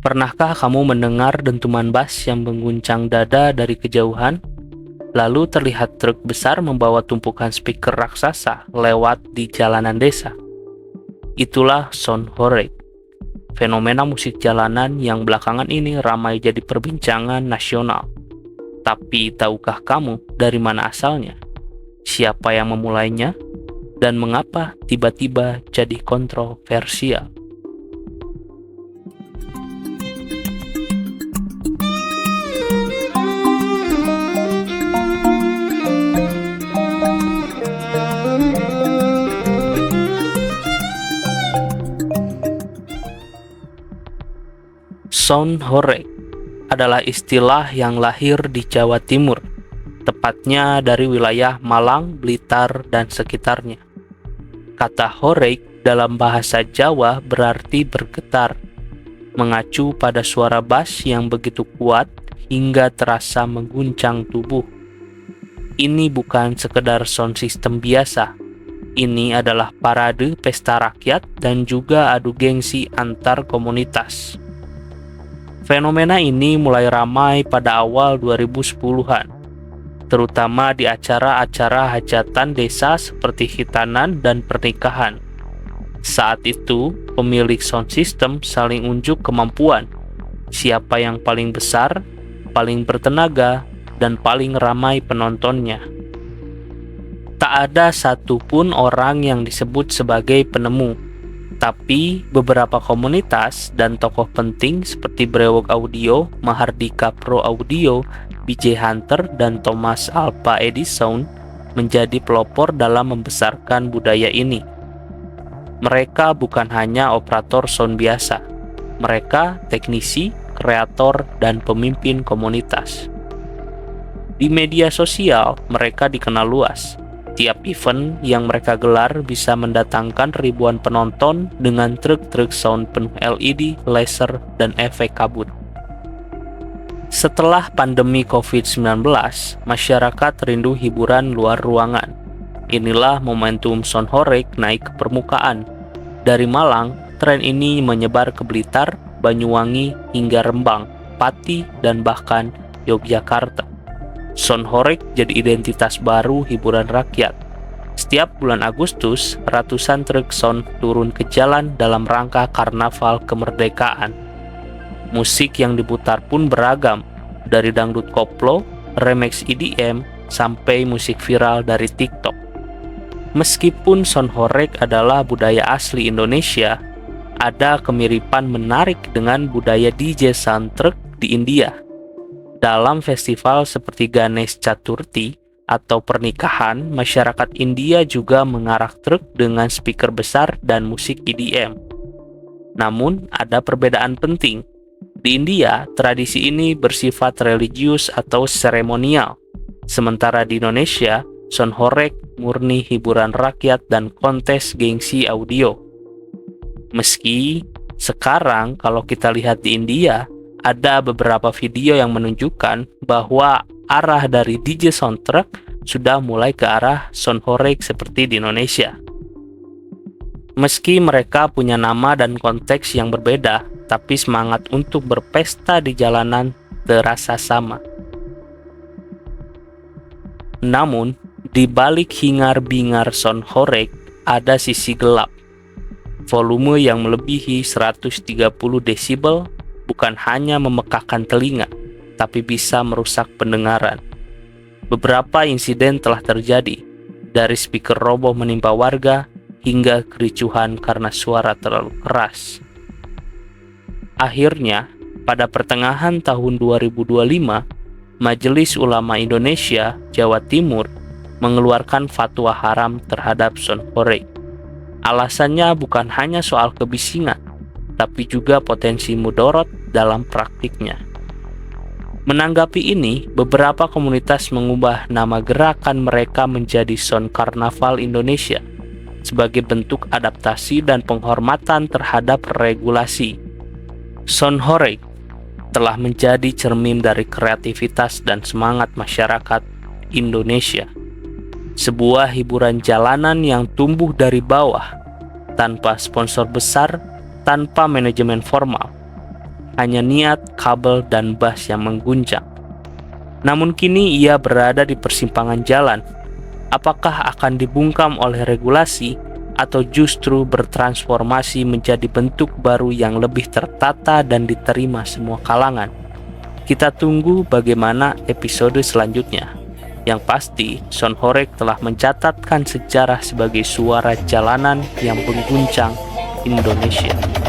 Pernahkah kamu mendengar dentuman bass yang mengguncang dada dari kejauhan? Lalu terlihat truk besar membawa tumpukan speaker raksasa lewat di jalanan desa. Itulah sound horeg, fenomena musik jalanan yang belakangan ini ramai jadi perbincangan nasional. Tapi tahukah kamu dari mana asalnya? Siapa yang memulainya? Dan mengapa tiba-tiba jadi kontroversial? Sound horeg adalah istilah yang lahir di Jawa Timur, tepatnya dari wilayah Malang, Blitar, dan sekitarnya. Kata horeg dalam bahasa Jawa berarti bergetar, mengacu pada suara bass yang begitu kuat hingga terasa mengguncang tubuh. Ini bukan sekedar sound system biasa. Ini adalah parade pesta rakyat dan juga adu gengsi antar komunitas. Fenomena ini mulai ramai pada awal 2010-an, terutama di acara-acara hajatan desa seperti hitanan dan pernikahan. Saat itu, pemilik sound system saling unjuk kemampuan, siapa yang paling besar, paling bertenaga, dan paling ramai penontonnya. Tak ada satupun orang yang disebut sebagai penemu, tapi beberapa komunitas dan tokoh penting seperti Brewok Audio, Mahardika Pro Audio, BJ Hunter, dan Thomas Alva Edison menjadi pelopor dalam membesarkan budaya ini. Mereka bukan hanya operator sound biasa, mereka teknisi, kreator, dan pemimpin komunitas. Di media sosial, mereka dikenal luas. Tiap event yang mereka gelar bisa mendatangkan ribuan penonton dengan truk-truk sound penuh LED, laser, dan efek kabut. Setelah pandemi COVID-19, masyarakat rindu hiburan luar ruangan. Inilah momentum sound horeg naik ke permukaan. Dari Malang, tren ini menyebar ke Blitar, Banyuwangi, hingga Rembang, Pati, dan bahkan Yogyakarta. Sound horeg jadi identitas baru hiburan rakyat. Setiap bulan Agustus, ratusan truk sound turun ke jalan dalam rangka karnaval kemerdekaan. Musik yang diputar pun beragam, dari dangdut koplo, remix EDM, sampai musik viral dari TikTok. Meskipun sound horeg adalah budaya asli Indonesia, ada kemiripan menarik dengan budaya DJ sound truck di India. Dalam festival seperti Ganesh Chaturthi atau pernikahan, masyarakat India juga mengarak truk dengan speaker besar dan musik EDM. Namun, ada perbedaan penting. Di India, tradisi ini bersifat religius atau seremonial. Sementara di Indonesia, sound horeg murni hiburan rakyat dan kontes gengsi audio. Meski sekarang kalau kita lihat di India, ada beberapa video yang menunjukkan bahwa arah dari DJ soundtrack sudah mulai ke arah sound horeg seperti di Indonesia. Meski mereka punya nama dan konteks yang berbeda, tapi semangat untuk berpesta di jalanan terasa sama. Namun, di balik hingar-bingar sound horeg ada sisi gelap. Volume yang melebihi 130 desibel bukan hanya memekakkan telinga, tapi bisa merusak pendengaran. Beberapa insiden telah terjadi, dari speaker roboh menimpa warga hingga kericuhan karena suara terlalu keras. Akhirnya, pada pertengahan tahun 2025, Majelis Ulama Indonesia Jawa Timur mengeluarkan fatwa haram terhadap sound horeg. Alasannya bukan hanya soal kebisingan, tapi juga potensi mudorot dalam praktiknya. Menanggapi ini, beberapa komunitas mengubah nama gerakan mereka menjadi Sound Karnaval Indonesia sebagai bentuk adaptasi dan penghormatan terhadap regulasi. Sound horeg telah menjadi cermin dari kreativitas dan semangat masyarakat Indonesia. Sebuah hiburan jalanan yang tumbuh dari bawah, tanpa sponsor besar, tanpa manajemen formal. hanya niat, kabel, dan bass yang mengguncang. Namun kini ia berada di persimpangan jalan. Apakah akan dibungkam oleh regulasi atau justru bertransformasi menjadi bentuk baru yang lebih tertata dan diterima semua kalangan? Kita tunggu bagaimana episode selanjutnya. Yang pasti, Songhorek telah mencatatkan sejarah sebagai suara jalanan yang mengguncang Indonesia.